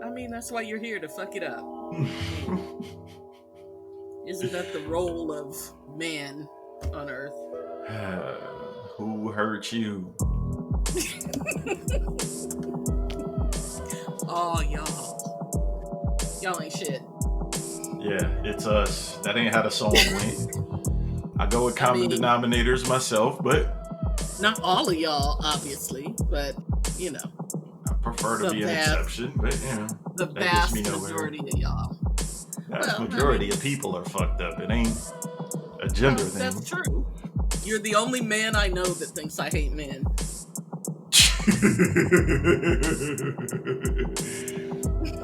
I mean, that's why you're here, to fuck it up. Isn't that the role of man on Earth? Who hurt you? Oh, y'all. Y'all ain't shit. Yeah, it's us. That ain't how the song went. I go with common denominators myself, but... Not all of y'all, obviously, but, you know. I prefer to be an exception, but, you know. The vast majority of y'all. Vast majority of people are fucked up. It ain't a gender thing. That's true. You're the only man I know that thinks I hate men.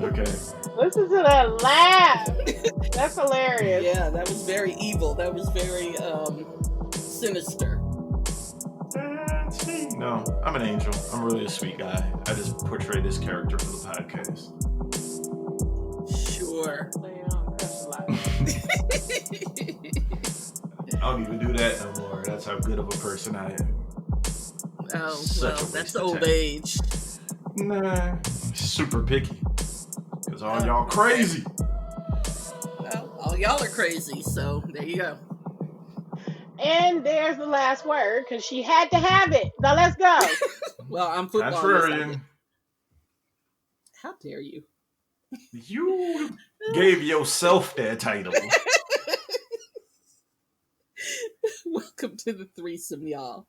Okay. Listen to that laugh. That's hilarious. Yeah, that was very evil. That was very sinister. No, I'm an angel. I'm really a sweet guy. I just portray this character for the podcast. Sure. I don't even do that no more. That's how good of a person I am. Oh, well, that's old age. Nah, super picky. Because all y'all crazy. Well, all y'all are crazy, so there you go. And there's the last word, because she had to have it. Now let's go. Well, I'm football. Contrarian. How dare you? You gave yourself that title. Welcome to the threesome, y'all.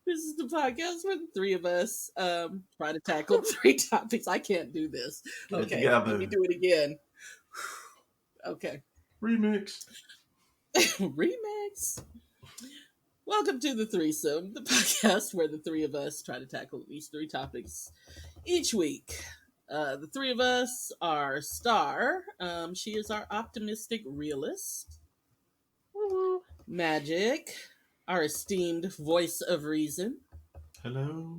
This is the podcast where the three of us try to tackle 3 topics. I can't do this. Okay, let me do it again. Okay. Remix. Remix. Welcome to the threesome, the podcast where the 3 of us try to tackle at least 3 topics each week. The 3 of us are Star. She is our optimistic realist. Woo-hoo. Magic, our esteemed voice of reason. Hello.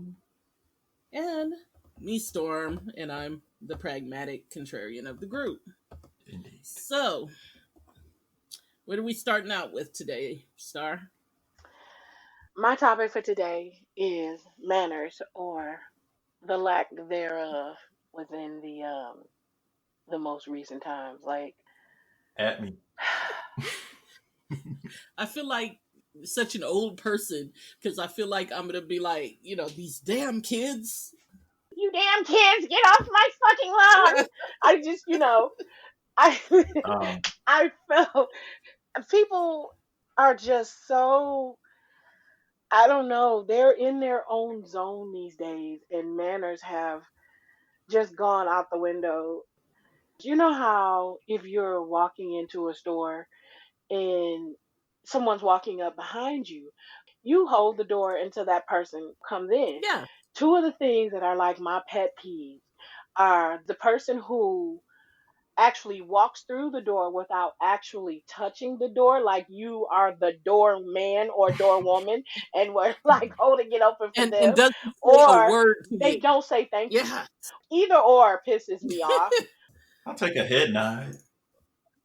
And me, Storm, and I'm the pragmatic contrarian of the group. Indeed. So, what are we starting out with today, Star? My topic for today is manners, or the lack thereof within the most recent times. Like, at me. I feel like such an old person because I feel like I'm gonna be like, you know, these damn kids. You damn kids, get off my fucking lawn! I just, I felt people are just so, I don't know, they're in their own zone these days, and manners have just gone out the window. You know how if you're walking into a store and someone's walking up behind you, you hold the door until that person comes in. Yeah. 2 of the things that are like my pet peeves are the person who actually walks through the door without actually touching the door, like you are the doorman or doorwoman and we're like holding it open for them, and doesn't or say a word to they you. don't say thank you. Yeah. Either or pisses me off. I'll take a head nod.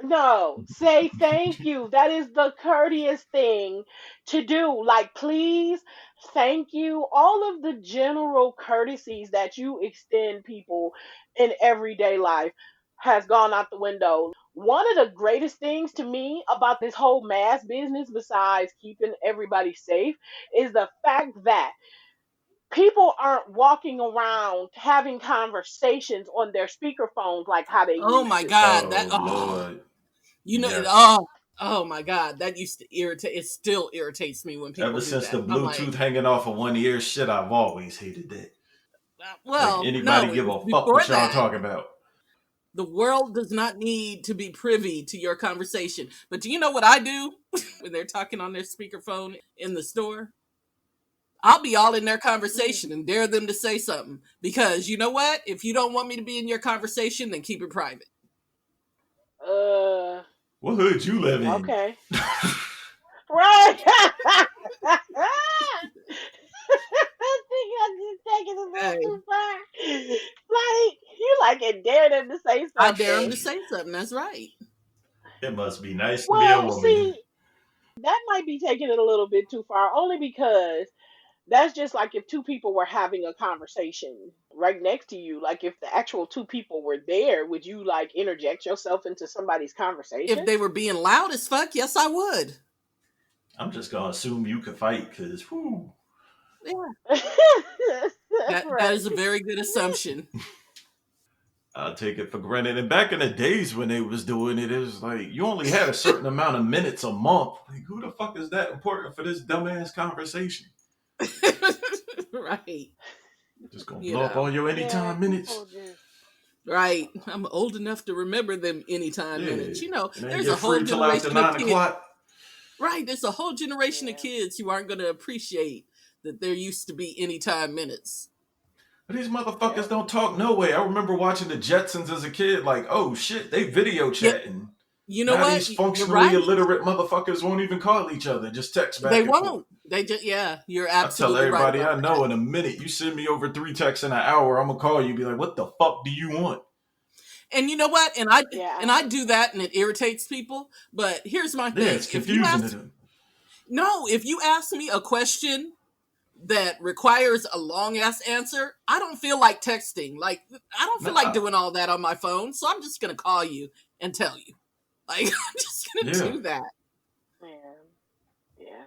No, say thank you. That is the courteous thing to do. Like, please, thank you. All of the general courtesies that you extend people in everyday life has gone out the window. One of the greatest things to me about this whole mask business, besides keeping everybody safe, is the fact that people aren't walking around having conversations on their speakerphones like how they used to. Oh my God. Lord. You know, yes. oh my God, that used to irritate. It still irritates me when people Ever do since that. the Bluetooth hanging off of one ear, shit, I've always hated that. Well, like anybody give a fuck what y'all talking about? The world does not need to be privy to your conversation. But do you know what I do when they're talking on their speakerphone in the store? I'll be all in their conversation and dare them to say something. Because you know what? If you don't want me to be in your conversation, then keep it private. What hood you live in? Okay. Right. I think I'm just taking it a little too far. Like, you like it, dare them to say something. I dare them to say something. That's right. It must be nice to be a woman. See, that might be taking it a little bit too far, only because That's just like if two people were having a conversation right next to you. Like if the actual two people were there, would you like interject yourself into somebody's If conversation? they were being loud as fuck, yes, I would. I'm just gonna assume you could fight, cause whoo, Yeah, that Right. is a very good assumption. I take it for granted. And back in the days when they was doing it, it was like you only had a certain amount of minutes a month. Like, who the fuck is that important for this dumbass conversation? Right. Just gonna You blow up know. all your Yeah, anytime minutes. people just Right. I'm old enough to remember them anytime minutes. Yeah, You know, and then there's a get whole free till after generation of 9 o'clock. kids. Right. There's a whole generation of yeah. kids who aren't going to appreciate that there used to be anytime minutes. But these Yep. motherfuckers don't talk no way. I remember watching the Jetsons as a kid, like, oh shit, they video Yeah. chatting. You know Now what? these You're functionally right. illiterate motherfuckers won't even call each other, just text They back and forth. won't. They just, yeah, you're I tell absolutely right everybody about I know in a minute, you send me over 3 texts in an hour, I'm gonna call you, be like, what the fuck do you want? And you know what? And I Yeah. do that and it irritates people. But here's my Yeah, thing. it's confusing to them. If you ask me a question that requires a long ass answer, I don't feel like texting. Like I don't feel like Nah. doing all that on my phone. So I'm just gonna call you and tell you. Like I'm just gonna Yeah. do that. Yeah. Yeah.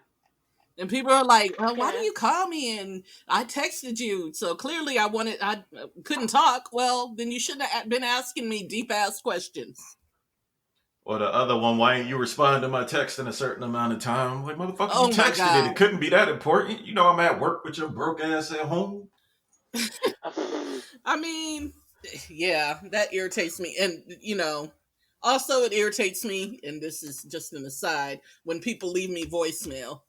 And people are like, well, why do Okay. you call me? And I texted you. So clearly I couldn't talk. Well, then you shouldn't have been asking me deep ass questions. Or the other one, why ain't you respond to my text in a certain amount of time? I'm like, motherfucker, you Oh my texted it. God. It couldn't be that important. You know I'm at work with your broke ass at home. I mean, yeah, that irritates me. And, also it irritates me, and this is just an aside, when people leave me voicemail.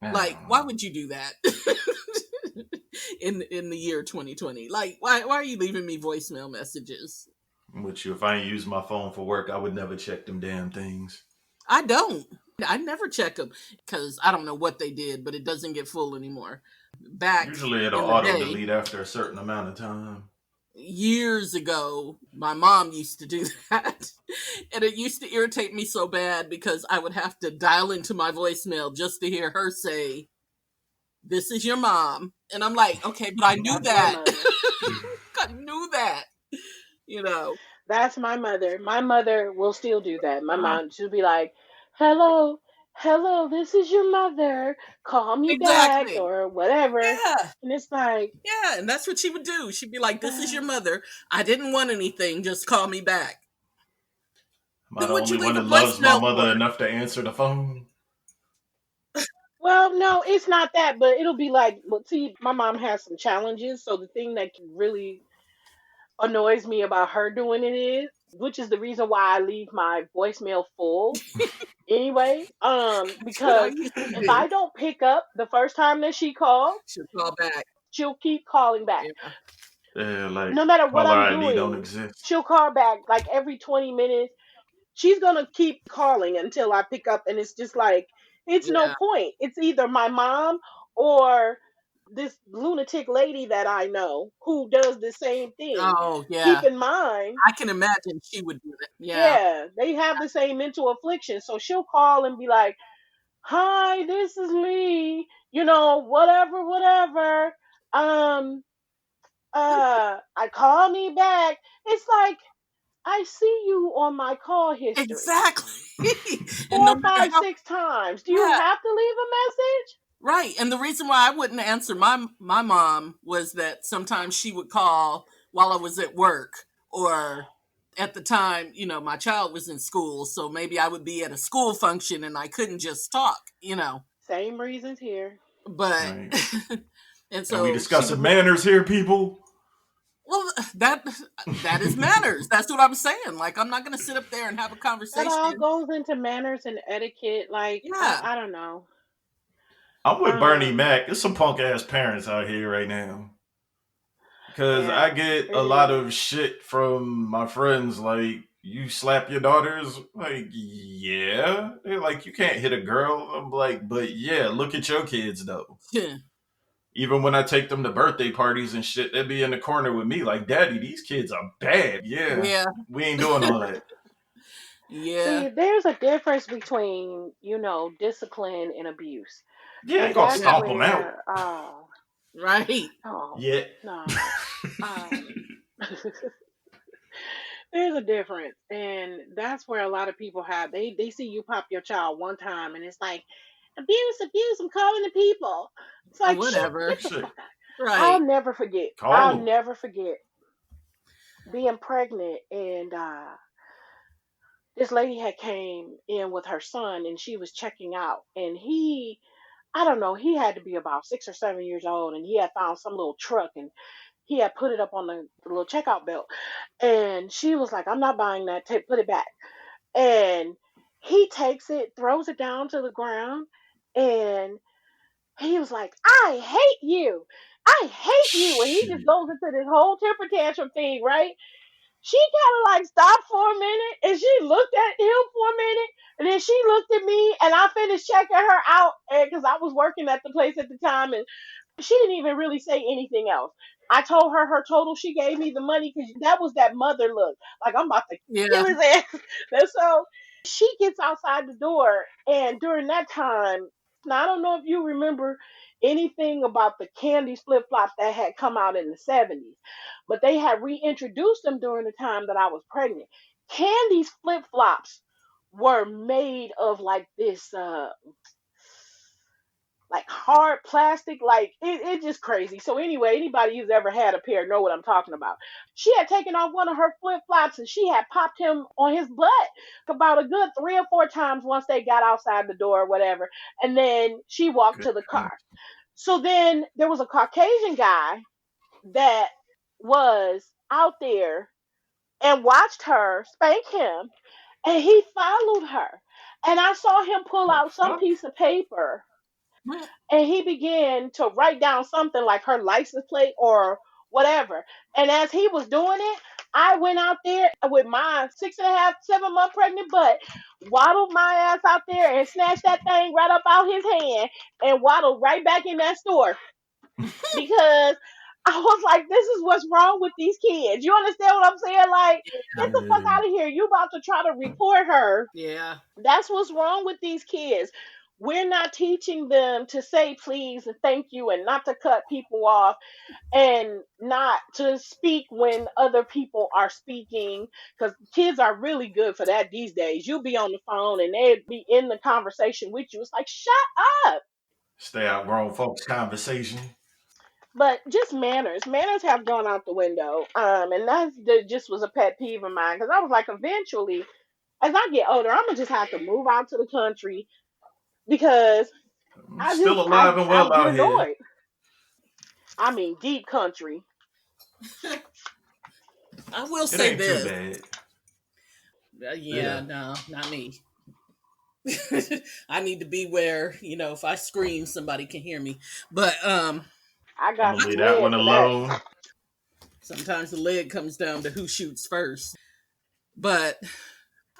Like, why would you do that? in the year 2020? Like, why are you leaving me voicemail messages? Which, if I ain't use my phone for work, I would never check them damn things. I don't. I never check them because I don't know what they did, but it doesn't get full anymore. Back Usually it'll in the auto day, delete after a certain amount of time. years ago, my mom used to do that. And it used to irritate me so bad because I would have to dial into my voicemail just to hear her say, "This is your mom." And I'm like, okay, but I knew That's my that. mother. I knew that, you know. That's my mother. My mother will still do that. My Uh, mom, she'll be like, "Hello, hello, this is your mother. Call me back exactly. or whatever." Yeah. And it's like, Yeah. And that's what she would do. She'd be like, "This is your mother. I didn't want anything. Just call me back." Am I Then the what'd only you one leave a that loves my voicemail mother for? enough to answer the phone? well, no, it's not that, but it'll be like, but see, my mom has some challenges. So the thing that really annoys me about her doing it is, which is the reason why I leave my voicemail full anyway, That's what I because used to if do. I don't pick up the first time that she calls, She'll call back. she'll keep calling back. Yeah. Yeah, like No matter what caller I'm ID don't doing, exist. she'll call back like every 20 minutes. She's going to keep calling until I pick up. And it's just like, it's no Yeah. point. It's either my mom or this lunatic lady that I know who does the same thing. Oh, Keep yeah. in mind, I can imagine she would do that. Yeah. yeah, they have the same mental affliction. So she'll call and be like, "Hi, this is me, whatever, whatever. Um, I call me back." It's like, I see you on my call history Exactly. And no four, matter five, how, 6 times. Do you yeah, have to leave a message? right. And the reason why I wouldn't answer my mom was that sometimes she would call while I was at work, or at the time, my child was in school, so maybe I would be at a school function and I couldn't just talk. Same reasons here. But Right. and And we so she discussing would manners here, people. well, that is manners. That's what I'm saying. Like I'm not going to sit up there and have a That conversation. all goes into manners and etiquette. Like, Yeah. I don't know. I'm with Bernie Um, Mac. There's some punk ass parents out here right now. Because yeah, I get it a lot is. of shit from my friends like, you slap your daughters? Like, yeah. They're like, you can't hit a girl. I'm like, but yeah, look at your kids though. Even when I take them to birthday parties and shit, they be in the corner with me like, Daddy, these kids are bad. Yeah, Yeah. we ain't doing all that. Yeah. See, there's a difference between, discipline and abuse. Yeah, ain't And gonna that's stomp them out. where, oh, Right. oh, Yeah. no. There's a difference. And that's where a lot of people have, they see you pop your child one time and it's like, abuse, abuse, I'm calling the people. It's like, shit, Whatever. get the Shit. fuck out. Right. Call I'll them. never forget being pregnant and this lady had came in with her son and she was checking out and he, I don't know, he had to be about 6 or 7 years old and he had found some little truck and he had put it up on the little checkout belt and she was like, I'm not buying that, put it back. And he takes it, throws it down to the ground, and he was like, I hate you. I hate you. And he just Shit. goes into this whole temper tantrum thing, right? She kind of like stopped for a minute and she looked at him for a minute and then she looked at me and I finished checking her out because I was working at the place at the time and she didn't even really say anything else. I told her her total. She gave me the money because that was that mother look. Like I'm about to Yeah. kill his ass. And so she gets outside the door, and during that time, now I don't know if you remember anything about the candy flip flops that had come out in the 70s, but they had reintroduced them during the time that I was pregnant. Candy's flip flops were made of like this like hard plastic, like it just crazy. So anyway, anybody who's ever had a pair know what I'm talking about. She had taken off one of her flip flops and she had popped him on his butt about a good 3 or 4 times once they got outside the door or whatever. And then she walked Good. to the car. So then there was a Caucasian guy that was out there and watched her spank him and he followed her. And I saw him pull The out some fuck? piece of paper and he began to write down something like her license plate or whatever. And as he was doing it, I went out there with my 6.5, 7 month pregnant butt, waddled my ass out there and snatched that thing right up out his hand and waddled right back in that store because I was like, this is what's wrong with these kids. You understand what I'm saying? Like, get the fuck Yeah. out of here. You about to try to report her. Yeah. That's what's wrong with these kids. We're not teaching them to say please and thank you and not to cut people off and not to speak when other people are speaking because kids are really good for that these days. You'll be on the phone and they'd be in the conversation with you. It's like, shut up. Stay out grown folks conversation. But just manners have gone out the window. And that just was a pet peeve of mine because I was like, eventually, as I get older, I'm gonna just have to move out to the country because I'm still I alive and I well get out here. annoyed. I mean, deep country. I will It say ain't too this. bad. Yeah, Yeah. no, not me. I need to be where, if I scream, somebody can hear me. But I I'm got gonna some leave that lead one for that. alone. sometimes the leg comes down to who shoots first. But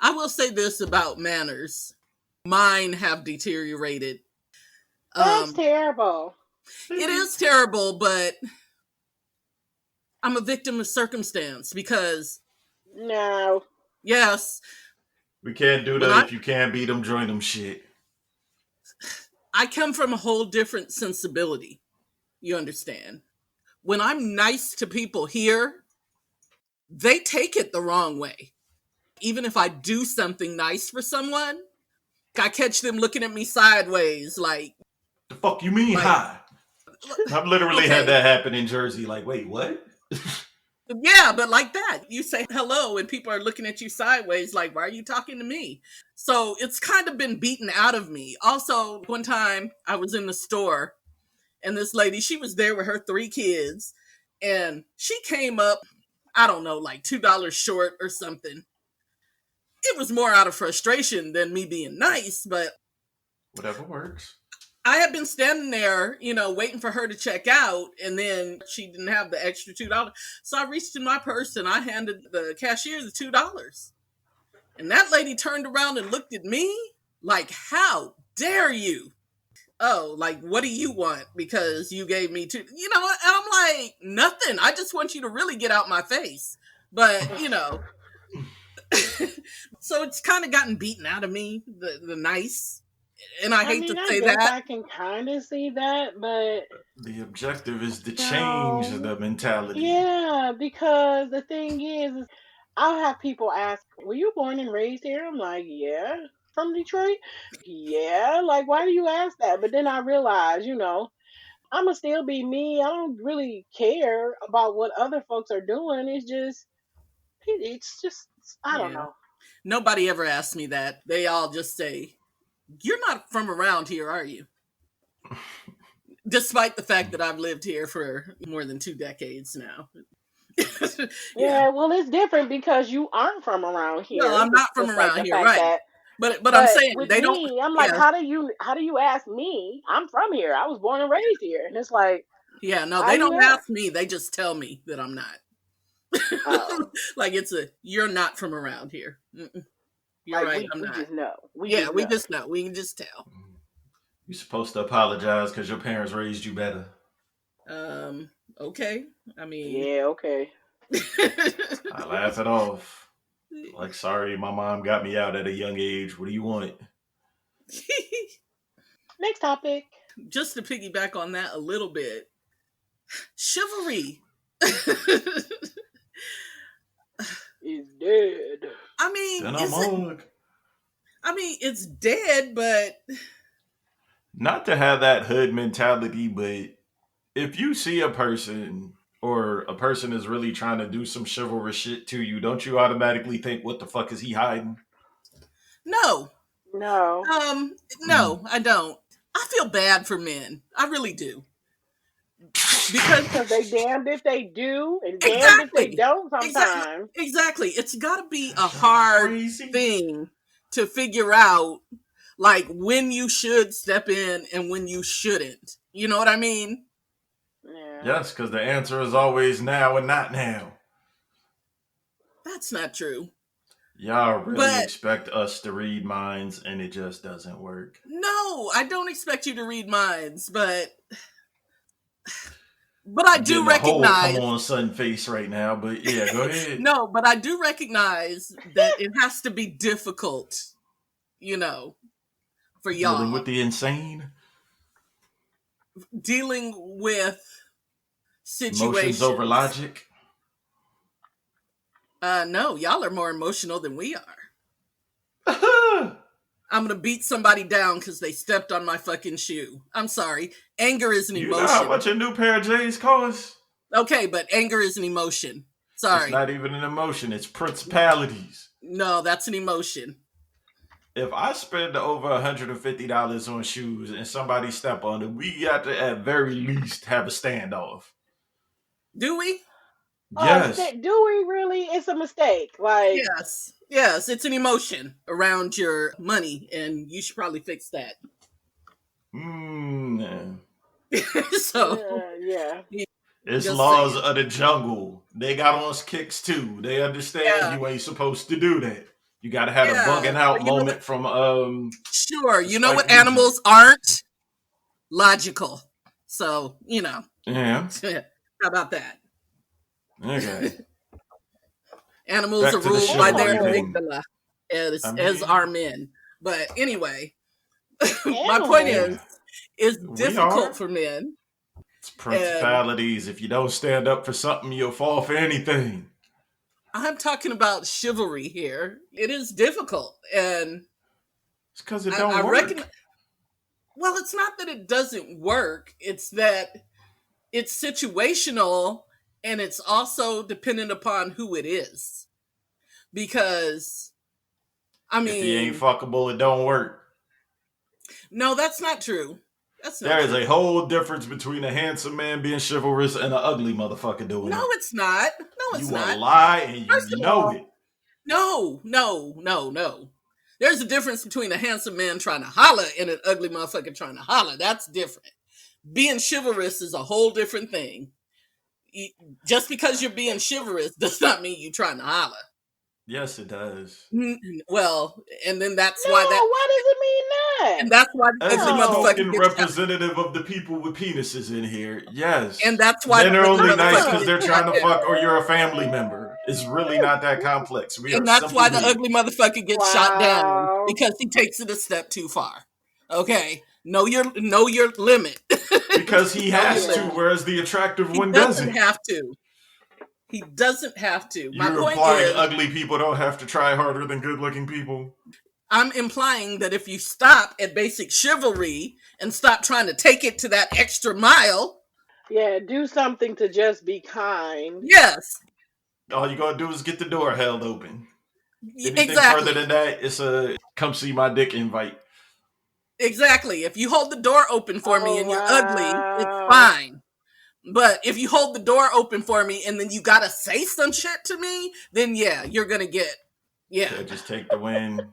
I will say this about manners. Mine have deteriorated. That's Um, terrible. it is terrible, but I'm a victim of circumstance because, No. yes, We can't do when that if you can't beat them, join them shit. I come from a whole different sensibility. You understand? When I'm nice to people here, they take it the wrong way. Even if I do something nice for someone, I catch them looking at me sideways, The fuck you mean like, hi? I've literally had okay, that happen in Jersey. Like, wait, what? yeah, but like that, you say hello and people are looking at you sideways, like, why are you talking to me? So it's kind of been beaten out of me. Also, one time I was in the store and this lady, she was there with her 3 kids, and she came up, I don't know, like $2 short or something. It was more out of frustration than me being nice, but Whatever works. I had been standing there, waiting for her to check out, and then she didn't have the extra $2. So I reached in my purse and I handed the cashier the $2. And that lady turned around and looked at me like, how dare you? Oh, like, what do you want? Because you gave me two, and I'm like, nothing. I just want you to really get out my face. But, so it's kind of gotten beaten out of me, the nice. and I I hate to mean, I say guess that. I can kind of see that, but The objective is to change no. the mentality. Yeah, because the thing is I'll have people ask, "Were you born and raised here?" I'm like, "Yeah." From Detroit? Yeah. Like, why do you ask that? But then I realize, I'ma still be me. I don't really care about what other folks are doing. It's just I don't Yeah. know. Nobody ever asks me that. They all just say, "You're not from around here, are you?" Despite the fact that I've lived here for more than 2 decades now. Yeah. Yeah, well, it's different because you aren't from around No, here. I'm not from Just like around the here, fact right? that, But I'm but saying with they don't. me, I'm like, Yeah, how do you ask me? I'm from here. I was born and raised here, and it's like, yeah. No, how they do you don't ask? ask me. They just tell me that I'm not. Oh, Like it's a you're not from around here. Mm-mm. You're like right. we I'm we not. just know. We Yeah, just we know. just know. We can just tell. You're supposed to apologize because your parents raised you better. Um. Okay. I mean. Yeah, okay. I laugh it off. Like, sorry, my mom got me out at a young age. What do you want? Next topic Just to piggyback on that a little bit, chivalry. is dead. I mean, Then I'm is it? mug. I mean, it's dead, but Not to have that hood mentality, but if you see a person or a person is really trying to do some chivalrous shit to you, don't you automatically think, what the fuck is he hiding? no. No. Mm. No, I don't. I feel bad for men. I really do. Because Because they damned if they do and damned if they exactly. don't Exactly. sometimes. Exactly. It's got to be a Y'all hard crazy. thing to figure out like when you should step in and when you shouldn't. You know what I mean? Yeah. Yes, because the answer is always now and not now. That's not true. Y'all really But expect us to read minds, and it just doesn't work. no, I don't expect you to read minds, but I I'm do getting a whole come recognize on son face right now, but yeah, go ahead. no, but I do recognize that it has to be difficult, you know, for Dealing y'all with the insane, dealing with emotions over situations. logic. No, y'all are more emotional than we are. You I'm gonna beat somebody down because they stepped on my fucking shoe. I'm sorry. Anger is an know how emotion. much a new pair of J's costs? Okay, but anger is an emotion. It's Sorry. not even an emotion, it's principalities. No, that's an emotion. If I spend over $150 on shoes and somebody step on it, we got to at very least have a standoff. Do we? Yes. Do we really? It's a mistake. Like, Yes. Yes, it's an emotion around your money, and you should probably fix that. Mm. So, yeah. It's just saying. laws of the jungle. They got on kicks too. They understand Yeah. you ain't supposed to do that. You got to have a Yeah. bugging out But you know what? moment from Sure. the You know Spike what Lee joint. animals aren't? Logical. So, Yeah. how about that? Okay. Animals are Back to the ruled by their chivalry Animals. thing. amygdala I as are mean, men. But anyway, my point Animals. yeah, is, it's we difficult are. for men. It's And principalities. If you don't stand up for something, you'll fall for anything. I'm talking about chivalry here. It is difficult. And It's because it I don't reckon, work. well, it's not that it doesn't work, it's that it's situational and it's also dependent upon who it is. Because, I If he ain't mean, fuckable, it don't work. no, that's not true. That's not There is true. a whole difference between a handsome man being chivalrous and an ugly motherfucker doing No, it. it's not. No, it's You a not. lie and you First of know all, it. no, no, no, no. There's a difference between a handsome man trying to holler and an ugly motherfucker trying to holler. That's different. Being chivalrous is a whole different thing. Just because you're being chivalrous does not mean you're trying to holler. Yes, it does. Well, and then that's No, why why does it mean that? and that's why the As ugly a No. motherfucker token gets shot. representative of the people with penises in here, And yes. that's why Men the are ugly only nice motherfucker because gets they're shot trying to down. fuck or you're a family member. It's really not that complex. We are And that's simple why the men. ugly motherfucker gets shot down Wow. because he takes it a step too far. Okay, know your limit. Because he Know your has to, Yeah. limit. whereas the attractive He one doesn't doesn't. have to. He doesn't have to. My You're point implying is, ugly people don't have to try harder than good looking people? I'm implying that if you stop at basic chivalry and stop trying to take it to that extra mile, Yeah, do something to just be kind. yes, All you gotta do is get the door held open. Anything further exactly. than that, it's a come see my dick invite. Exactly. If you hold the door open for me Oh and you're ugly, it's wow. fine. But if you hold the door open for me and then you gotta say some shit to me, then yeah, you're gonna get, yeah. Yeah, just take the win.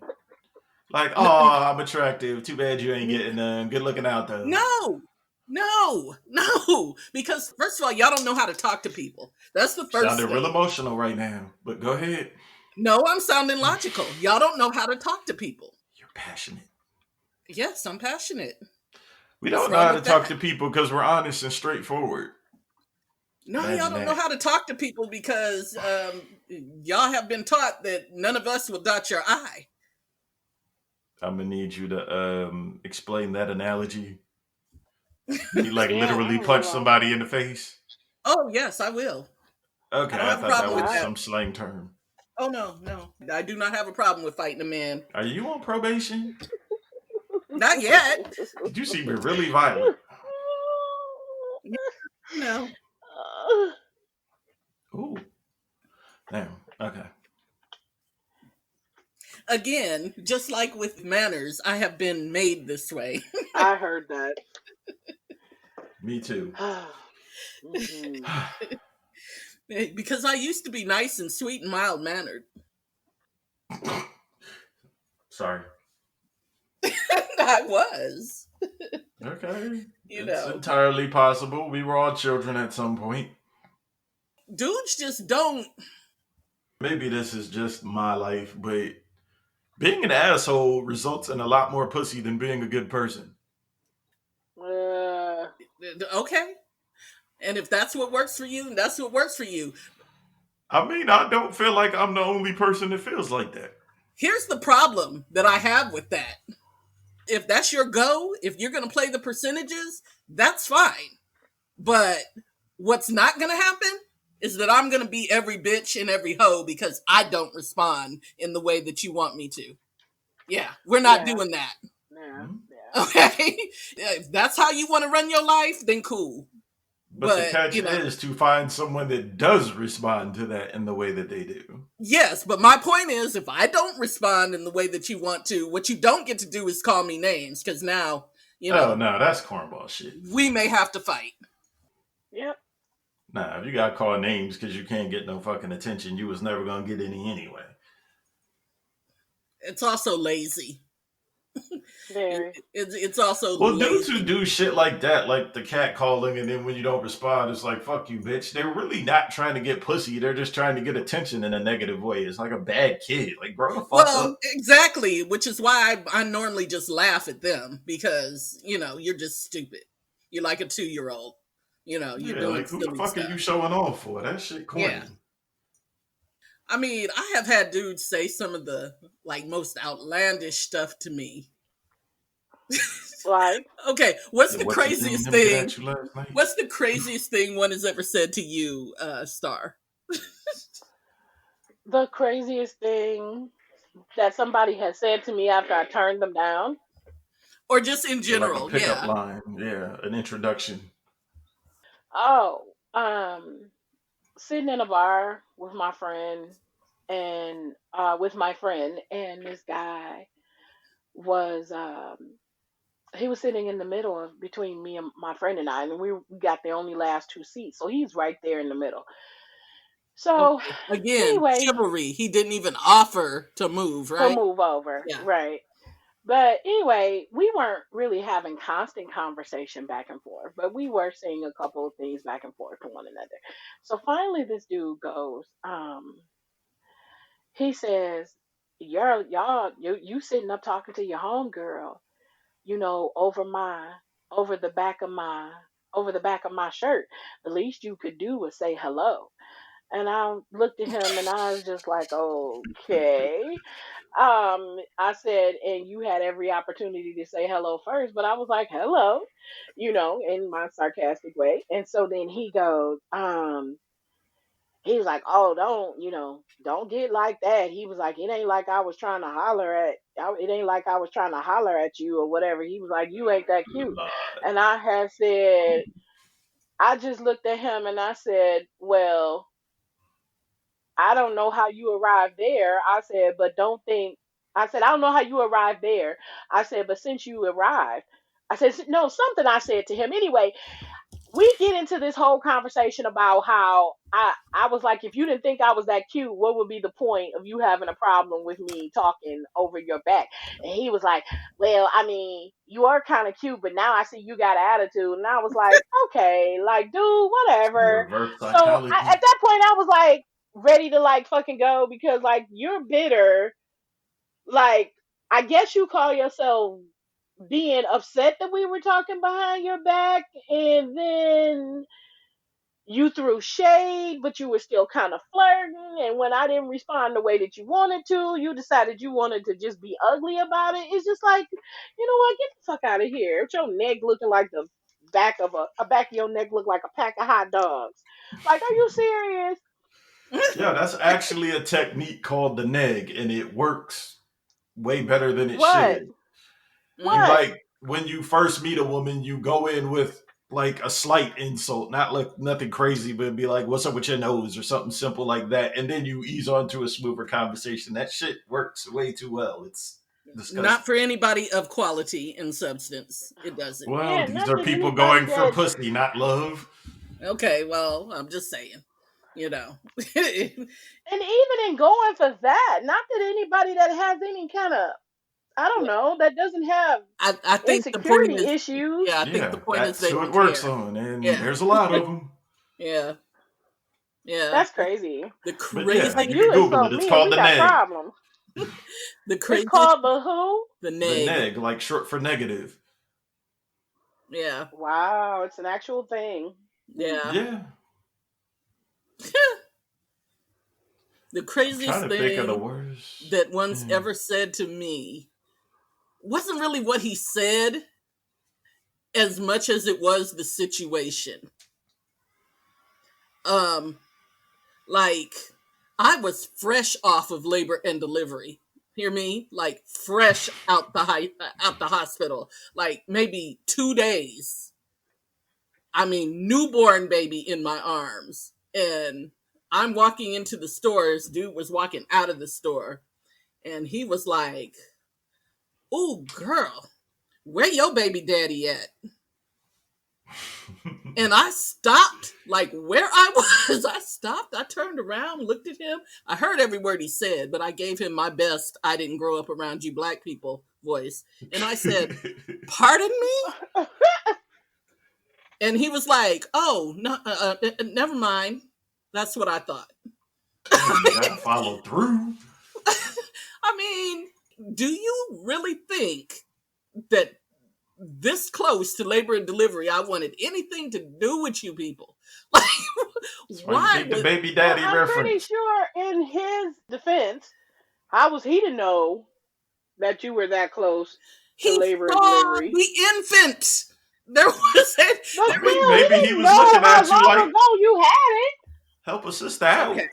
Like, N- oh, I'm attractive. Too bad you ain't getting none. Good looking out though. no, no. Because first of all, y'all don't know how to talk to people. That's the first Sounded real thing. emotional right now, but go ahead. No, I'm sounding logical. Y'all don't know how to talk to people. You're passionate. Yes, I'm passionate. We What's don't know wrong how to with talk that? to people because we're honest and straightforward. No, y'all Imagine don't know that. how to talk to people because y'all have been taught that none of us will dot your I. I'm gonna need you to explain that analogy. You like Yeah, I literally don't know punch about somebody in the face. Oh, yes, I will. I Okay, don't I have a thought that problem with was that. that. some slang term. Oh, no, no. I do not have a problem with fighting a man. Are you on probation? Not yet. You seem really violent. You know, Ooh, damn. Okay, again, just like with manners, I have been made this way. I heard that. me too. Mhm. Because I used to be nice and sweet and mild mannered. Sorry. I was, Okay, you it's know. entirely possible. We were all children at some point. Dudes just don't. Maybe this is just my life, but being an asshole results in a lot more pussy than being a good person. Uh, Okay. And if that's what works for you, that's what works for you. I mean, I don't feel like I'm the only person that feels like that. Here's the problem that I have with that. If that's your go, if you're going to play the percentages, that's fine. But what's not going to happen is that I'm going to be every bitch and every hoe because I don't respond in the way that you want me to. Yeah, we're not yeah, doing that. yeah, Hmm? yeah. Okay? If that's how you want to run your life, then cool. But the But, catch you know, is to find someone that does respond to that in the way that they do. yes, but my point is if I don't respond in the way that you want to, what you don't get to do is call me names because now, you Oh know, no, that's cornball shit. we may have to fight. Yep. Nah, if you got called names because you can't get no fucking attention, you was never gonna get any anyway. It's also lazy. Very. It's also Well, dudes who lazy. do shit like that, like the cat calling, and then when you don't respond, it's like fuck you, bitch. They're really not trying to get pussy. They're just trying to get attention in a negative way. It's like a bad kid. Like grow the fuck Well, up. exactly, which is why I normally just laugh at them because, you know, you're just stupid. You're like a 2-year old. You know, you're Yeah, doing like who the silly fuck are you stuff. showing off for? That shit Yeah. corny. I mean, I have had dudes say some of the like most outlandish stuff to me. Like, Okay, what's Yeah, the what you think craziest them get thing? at you last night? What's the craziest thing one has ever said to you, Star? the craziest thing that somebody has said to me after I turned them down. Or just in Yeah, like a general, pickup yeah. line. Yeah, an introduction. Oh, sitting in a bar with my friend and with my friend and this guy was he was sitting in the middle of between me and my friend and I, and we got the only last two seats, so he's right there in the middle. So Okay. Again, anyway, chivalry. He didn't even offer to move, to right? move over, Yeah. right? But anyway, we weren't really having constant conversation back and forth, but we were saying a couple of things back and forth to one another. So finally, this dude goes, he says, you sitting up talking to your homegirl, you know, over the back of my over the back of my shirt. The least you could do was say hello. And I looked at him and I was just like, okay. I said, and you had every opportunity to say hello first, but I was like, hello, in my sarcastic way. And so then he was like, oh, don't get like that. He was like, it ain't like I was trying to it ain't like I was trying to holler at you or whatever. He was like, you ain't that cute. Lord. And I had said, I just looked at him and I said, well, I don't know how you arrived there. I said, but don't think, I said, I don't know how you arrived there. I said, but since you arrived, I said, no, something I said to him. Anyway, we get into this whole conversation about how I was like, if you didn't think I was that cute, what would be the point of you having a problem with me talking over your back? And he was like, well, I mean, you are kind of cute, but now I see you got an attitude. And I was like, okay, like, dude, whatever. Reverse So at psychology. that point, I was like, ready to like fucking go because like you're bitter. Like, I guess you call yourself being upset that we were talking behind your back, and then you threw shade, but you were still kind of flirting. And when I didn't respond the way that you wanted to, you decided you wanted to just be ugly about it. It's just like, you know what? Get the fuck out of here. With your neck looking like the back of your neck look like a pack of hot dogs. Like, are you serious? Yeah, that's actually a technique called the neg, and it works way better than it What? should. You What? like when you first meet a woman, you go in with like a slight insult, not like nothing crazy, but be like, "What's up with your nose?" or something simple like that, and then you ease on to a smoother conversation. That shit works way too well. It's Not disgusting. for anybody of quality and substance. It doesn't. Well, Yeah, these not are that people anybody going for that pussy, not love. Okay, well, I'm just saying. You know. and even in going for that, not that anybody that has any kind of, I don't know, that doesn't have I think the point insecurity is, issues. yeah, I think the Yeah, point is that's they who it don't works care. on, and Yeah, there's a lot of them. yeah, yeah. That's crazy. The But yeah, Like crazy, you can you Google insult it. It's me and called we the got neg. problems. the It's craziest, called the who? the The neg. neg, like short for negative. Yeah, Wow, it's an actual thing. Hmm. yeah. Yeah, The I'm trying craziest to think of the thing worst. that once Yeah. ever said to me wasn't really what he said as much as it was the situation. Um, like I was fresh off of labor and delivery. Hear me? Like fresh out the hospital. Like maybe 2 days. I mean, newborn baby in my arms, and I'm walking into the stores. Dude was walking out of the store, and he was like, "Ooh, girl, where your baby daddy at?" And I stopped, like where I was. I stopped. I turned around, looked at him. I heard every word he said, but I gave him my best "I didn't grow up around you black people" voice. And I said, "Pardon me?" And he was like, "Oh, no, never mind. That's what I thought." Dang, you gotta follow through. I mean, do you really think that this close to labor and delivery, I wanted anything to do with you people? Like, That's why you why take the would baby Well, daddy I'm pretty reference. sure in his defense, how was he to know that you were that close to he labor and saw delivery? the infant? There was a, But I there was, mean, still, he maybe he didn't was know looking how at you long like, ago you had it. help a sister out. okay.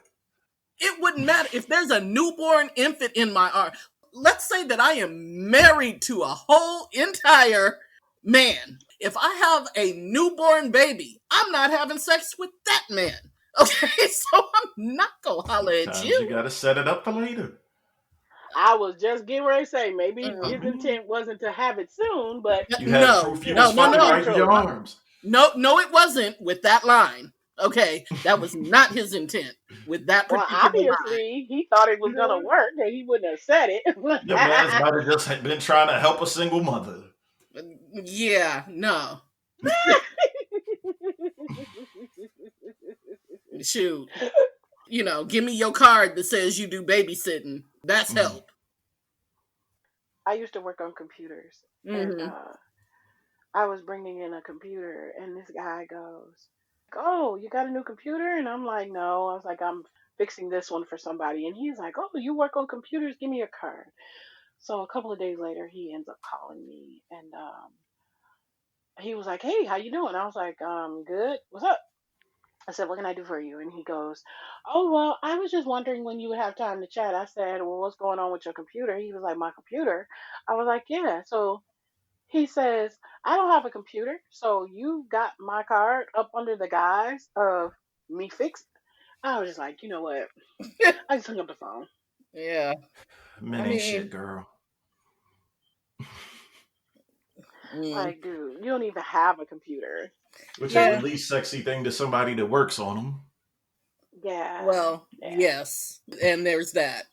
It wouldn't matter if there's a newborn infant in my arm. Let's say that I am married to a whole entire man. If I have a newborn baby, I'm not having sex with that man. Okay, so I'm not gonna holler at Sometimes you you. gotta set it up for later. I was just getting ready to say maybe I his mean, intent wasn't to have it soon, but you had No, proof you it was was no, no, fucking no, right in your confidential. arms. no, no. It wasn't with that line. Okay, that was not his intent with that Well, particular line. obviously, he thought it You was know gonna what? work, and he wouldn't have said it. Your man's might have just been trying to help a single mother. Yeah, no, shoot. Give me your card that says you do babysitting. That's Mm. help. I used to work on computers, and Hmm. I was bringing in a computer, and this guy goes, "Oh, you got a new computer?" And I'm like, "No." I was like, "I'm fixing this one for somebody. And he's like, oh, you work on computers? Give me your card. So a couple of days later, he ends up calling me, and he was like, hey, how you doing? I was like, good. What's up? I said, what can I do for you? And he goes, oh, well, I was just wondering when you would have time to chat. I said, well, what's going on with your computer? He was like, my computer? I was like, yeah. So he says, I don't have a computer. So you got my card up under the guise of me fixed. I was just like, you know what? I just hung up the phone. Yeah. Men I ain't mean, shit, girl. mm, Like, dude, you don't even have a computer. Which is the So, yeah. least sexy thing to somebody that works on them. yeah, Well, yeah. yes. And there's that.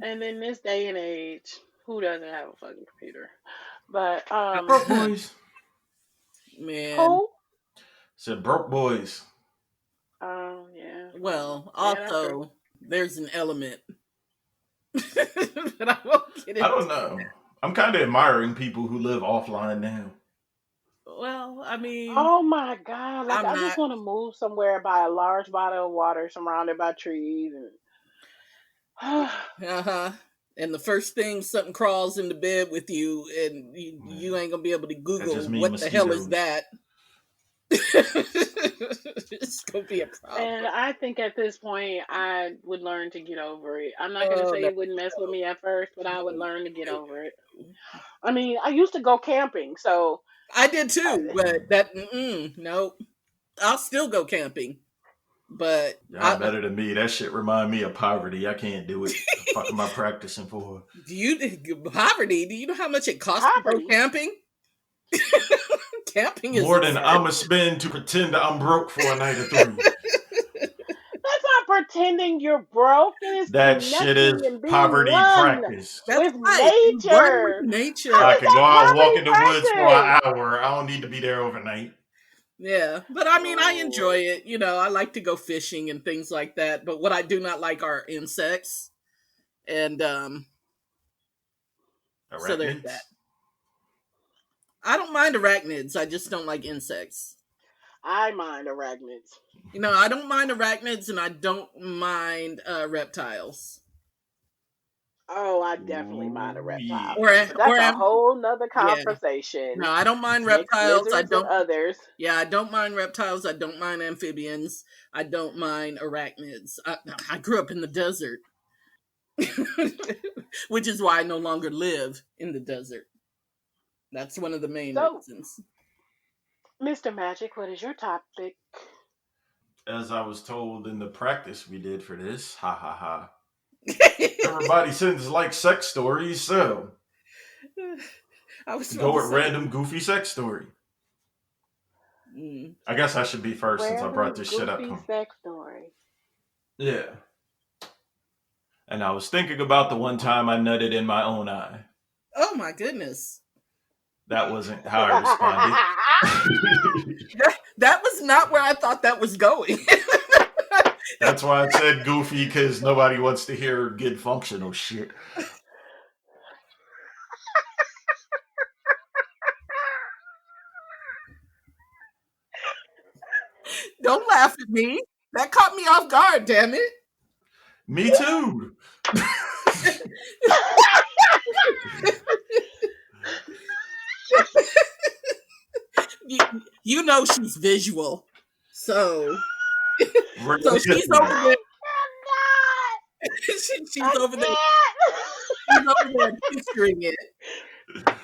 And in this day and age, who doesn't have a fucking computer? But, Broke boys. Man. who? Said broke boys. Yeah. Well, Yeah, that's true. also, there's an element that I won't get I don't into. know. I'm kind of admiring people who live offline now. Well, I mean, Oh my God. Like, I'm I just not. want to move somewhere by a large body of water surrounded by trees. And Uh-huh. And the first thing something crawls into bed with you, and you Yeah. ain't gonna be able to That just Google mean what the hell is mosquitoes. that. It's gonna be a and problem. I think at this point, I would learn to get over it. I'm not going to Oh say no, it wouldn't mess with me at first, but I would learn to get no. over it. I mean, I used to go camping, so I did too, I, but Mm. that nope. I'll still go camping, but Y'all better than me. That shit remind me of poverty. I can't do it. The fuck am I practicing for? do you poverty? Do you know how much it costs to go poverty. camping? Camping is More than expensive. I'ma spend to pretend that I'm broke for a night or three. That's not pretending you're broke. It is That shit is connecting and being poverty one practice. That's with right. One with nature. So How nature. I is could go that out and walk poverty in the woods for practice? an hour. I don't need to be there overnight. Yeah, but I mean, I Oh enjoy Lord. it. You know, I like to go fishing and things like that. But what I do not like are insects, and so there's that. Arachnids. I don't mind arachnids. I just don't like insects. I mind arachnids. You know, I don't mind arachnids, and I don't mind reptiles. Oh, I definitely mind a Ooh, reptile. Or, yeah. But or that's a am whole nother yeah. conversation. No, I don't mind Snakes, reptiles. I lizards, and don't. others. Yeah, I don't mind reptiles. I don't mind amphibians. I don't mind arachnids. I grew up in the desert, which is why I no longer live in the desert. That's one of the main So, reasons. Mr. Magic, what is your topic? As I was told in the practice we did for this, ha ha ha. Everybody sends like sex stories, so I was about go to with say. random goofy sex story. Mm. I guess I should be first since I brought Random this shit up. goofy sex story. Yeah. And I was thinking about the one time I nutted in my own eye. Oh my goodness. That wasn't how I responded. That was not where I thought that was going. That's why I said goofy, because nobody wants to hear good functional shit. Don't laugh at me. That caught me off guard, damn it. Me too. you, you know she's visual. So so she's over Realistically. there. I cannot. She's I over there. can't. She's over there picturing it.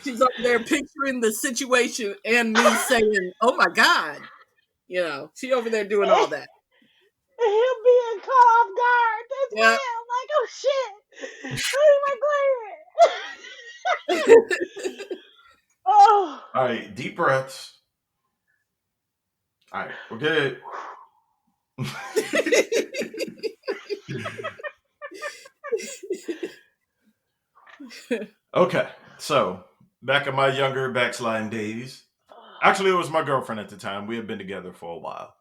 She's over there picturing the situation and me saying, "Oh my god," you know. She over there doing all that. Him being caught off guard. That's Yeah. why I'm like, oh shit. What am I going? Oh. All right, deep breaths. All right, we're good. Okay, so back in my younger backsliding days, actually, it was my girlfriend at the time. We had been together for a while.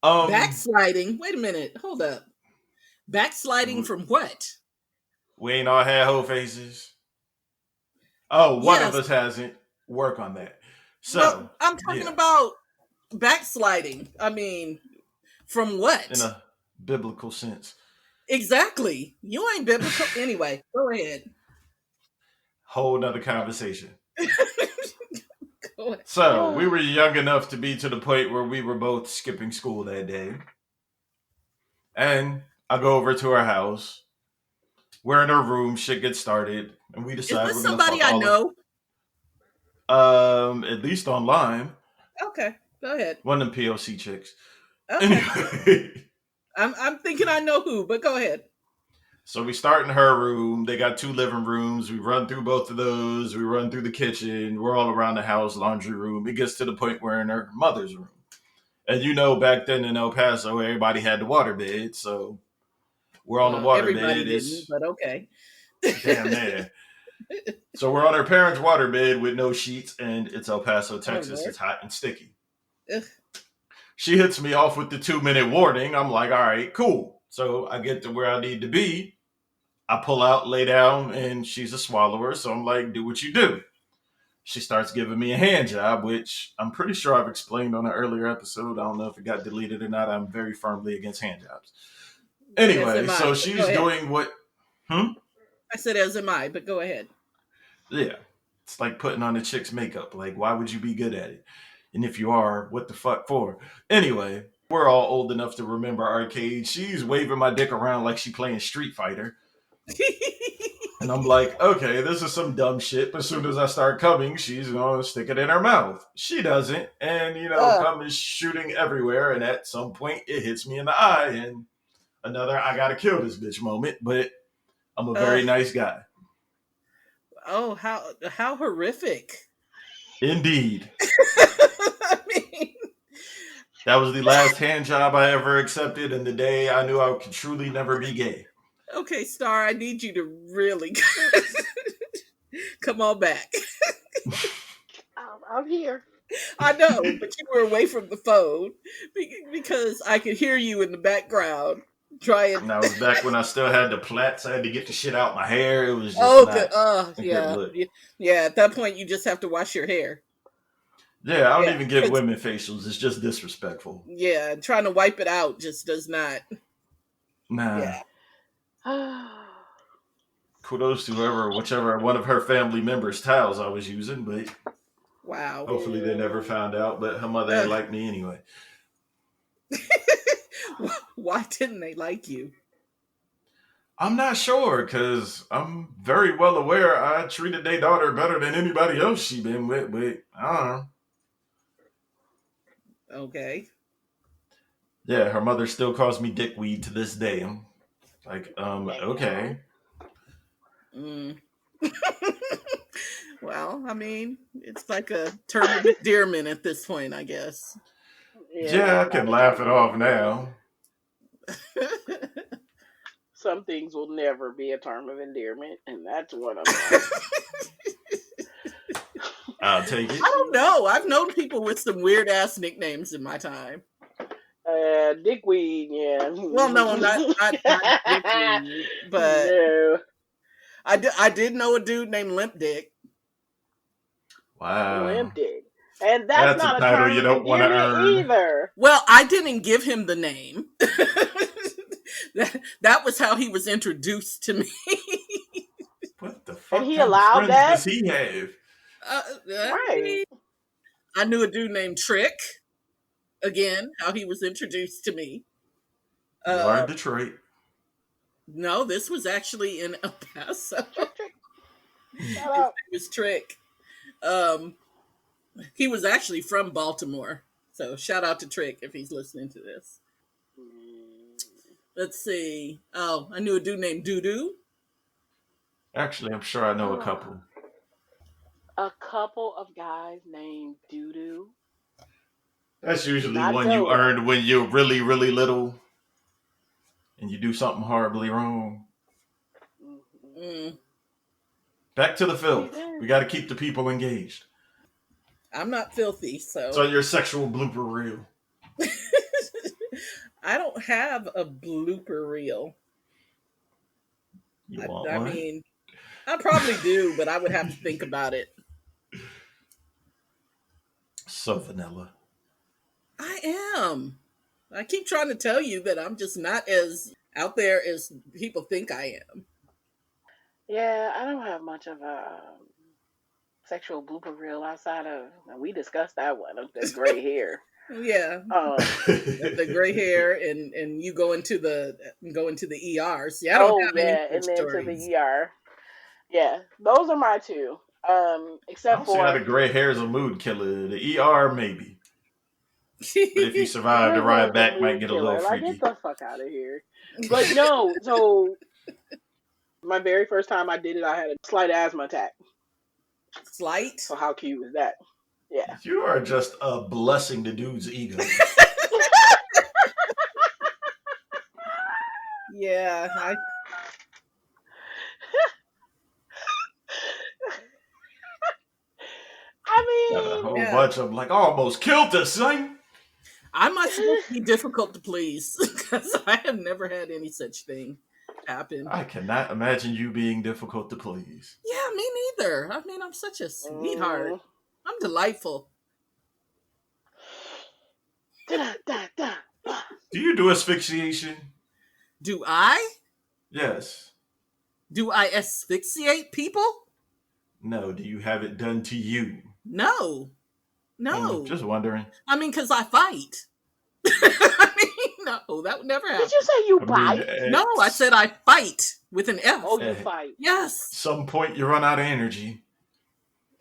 Backsliding. Wait a minute. Hold up. Backsliding from what? We ain't all had hoe faces. Oh, one of Yes. us hasn't. Work on that. No, So, I'm talking yeah, about backsliding. I mean, from in what? a biblical sense. Exactly. You ain't biblical. Anyway, go ahead. Whole nother conversation. Go ahead. So we were young enough to be to the point where we were both skipping school that day. And I go over to her house. We're in her room. Shit gets started, and we Is decide this we're gonna somebody fuck I all of. know? At least online. Okay, go ahead. One of them POC chicks. Okay, Anyway, I'm thinking I know who, but go ahead. so we start in her room. They got 2 living rooms. We run through both of those. We run through the kitchen. We're all around the house, laundry room. It gets to the point where we're in her mother's room. And back then in El Paso, everybody had the water bed. So we're on the Well, water everybody bed. didn't, but okay. Damn man. So we're on her parents' water bed with no sheets, and it's El Paso, Oh Texas. Lord. It's hot and sticky. Ugh. She hits me off with the 2 minute warning. I'm like, all right, cool. So I get to where I need to be. I pull out, lay down, and she's a swallower. So I'm like, do what you do. She starts giving me a hand job, which I'm pretty sure I've explained on an earlier episode. I don't know if it got deleted or not. I'm very firmly against hand jobs. As Anyway, am I. so But go she's ahead. doing what? Hmm? I said as am I, but go ahead. Yeah. It's like putting on a chick's makeup. Like, why would you be good at it? And if you are, what the fuck for? Anyway, we're all old enough to remember arcade. She's waving my dick around like she playing Street Fighter. And I'm like, okay, this is some dumb shit. But as soon as I start coming, she's going to stick it in her mouth. She doesn't. And, uh, cum is shooting everywhere. And at some point, it hits me in the eye. And another, I got to kill this bitch moment. But I'm a uh, very nice guy. oh, how horrific. Indeed. I mean, That was the last hand job I ever accepted. And the day I knew I could truly never be gay. okay, Star, I need you to really come on back. I'm here. I know, but you were away from the phone because I could hear you in the background trying. And that was back when I still had the plaits. I had to get the shit out my hair. It was just Oh, good. not a good Yeah, look. yeah. At that point, you just have to wash your hair. Yeah, I don't Yeah, even give women facials. It's just disrespectful. yeah. Trying to wipe it out just does not. Nah. Yeah. Kudos to whichever one of her family members' towels I was using, but Wow. hopefully they never found out. But her mother ain't like me anyway. Why didn't they like you? I'm not sure, because I'm very well aware I treated their daughter better than anybody else she been with, but I don't know. Okay. Yeah, her mother still calls me dickweed to this day. I'm like, okay. Mm. Well, I mean, it's like a term of endearment at this point, I guess. Yeah, I can laugh it off now. Some things will never be a term of endearment, and that's one of them. I'll take it. I don't know. I've known people with some weird ass nicknames in my time. Dickweed, yeah. Well, no, I'm not dickweed, but no. I did know a dude named Limp Dick. Wow. Limp Dick. And that's a not a title term you of don't want to endearment earn. either. Well, I didn't give him the name. that was how he was introduced to me. What the fuck And he kind of allowed friends that? does he have? Right. I knew a dude named Trick. Again, how he was introduced to me. You are in Detroit. No, this was actually in El Paso. His Shout name out. was Trick. He was actually from Baltimore. So shout out to Trick if he's listening to this. Let's see. Oh, I knew a dude named Doodoo. Actually, I'm sure I know a couple. A couple of guys named Doodoo. That's usually Not one you Dodo. earned when you're really, really little and you do something horribly wrong. Mm. Back to the filth. We got to keep the people engaged. I'm not filthy, so. So your sexual blooper reel. I don't have a blooper reel. You want I one? mean, I probably do, but I would have to think about it. So vanilla. I am. I keep trying to tell you that I'm just not as out there as people think I am. Yeah, I don't have much of a sexual blooper reel outside of we discussed that one of the gray hair. Yeah, Um. the gray hair and you go into the ER. See, I don't Oh have any yeah, such and then to the stories. ER. Yeah, those are my two. I Except don't see how for the gray hair is a mood killer. The ER maybe, but if you survive, the gray hair ride is a back might mood get a little killer. Like get freaky. the fuck out of here. But no, so my very first time I did it, I had a slight asthma attack. Slight. So how cute is that? Yeah. You are just a blessing to dude's ego. Yeah, Got a I whole yeah. bunch of them like, I almost killed this thing. Am I mean, supposed to be difficult to please? Because I have never had any such thing happen. I cannot imagine you being difficult to please. Yeah, me neither. I mean, I'm such a sweetheart. mm, I'm delightful. da, da, da, Do you do asphyxiation? Do I? Yes. Do I asphyxiate people? No. Do you have it done to you? No. No. Just wondering. I mean, because I fight. I mean, no, that would never Did you happen. say you I mean, bite? No, I said I fight with an Oh, F. you at fight. Yes. some point you run out of energy.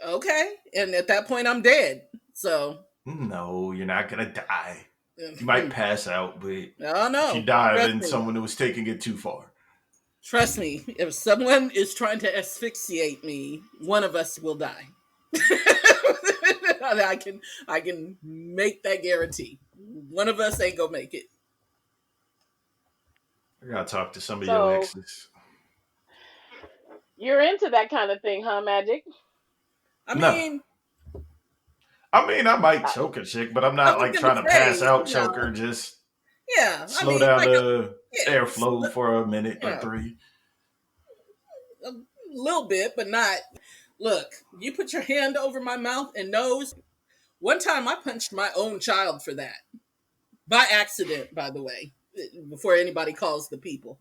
Okay. And at that point, I'm dead. So, No, you're not gonna die. You might pass out, but oh if you no. die, Trust then me. someone was taking it too far. Trust me. If someone is trying to asphyxiate me, one of us will die. I can make that guarantee. One of us ain't gonna make it. I gotta talk to some of your So exes. you're into that kind of thing, huh, Magic? I No. mean, I mean, I might I, choke a chick, but I'm I not was like gonna trying to say, pass out choke her. Just yeah. I slow mean, down like the yeah, airflow for a minute or yeah, three. a little bit, but not. Look, you put your hand over my mouth and nose. One time, I punched my own child for that by accident. By the way, before anybody calls the people,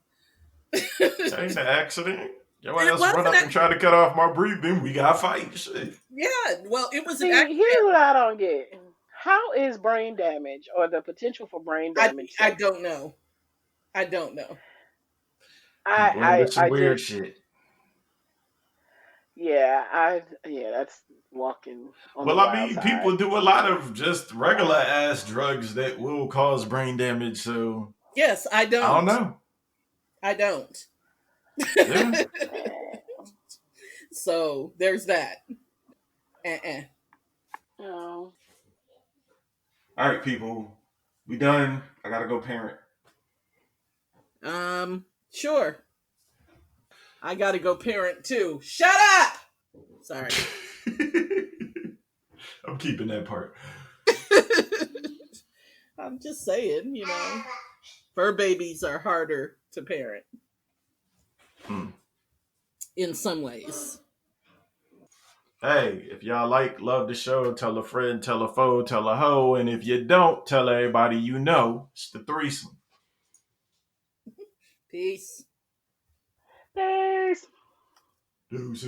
That ain't an accident. Your it ass was run an up and try to cut off my breathing. We got to fight. Shit. yeah. Well, it was an See, accident. here's what I don't get. How is brain damage or the potential for brain I damage I safe? don't know. I don't know. People into some I weird just shit. yeah, that's walking on the Well, I wild mean, side. people do a lot of just regular ass drugs that will cause brain damage. So Yes, I I don't don't. know. I don't. Yeah. So there's that. Uh-uh. No. All right, people. We done. I gotta go parent. Sure. I gotta go parent too. Shut up! Sorry. I'm keeping that part. I'm just saying, fur babies are harder to parent Hmm. in some ways. Hey, if y'all love the show, tell a friend, tell a foe, tell a hoe, and if you don't, tell everybody you know. It's the threesome. Peace. Peace. Deuces.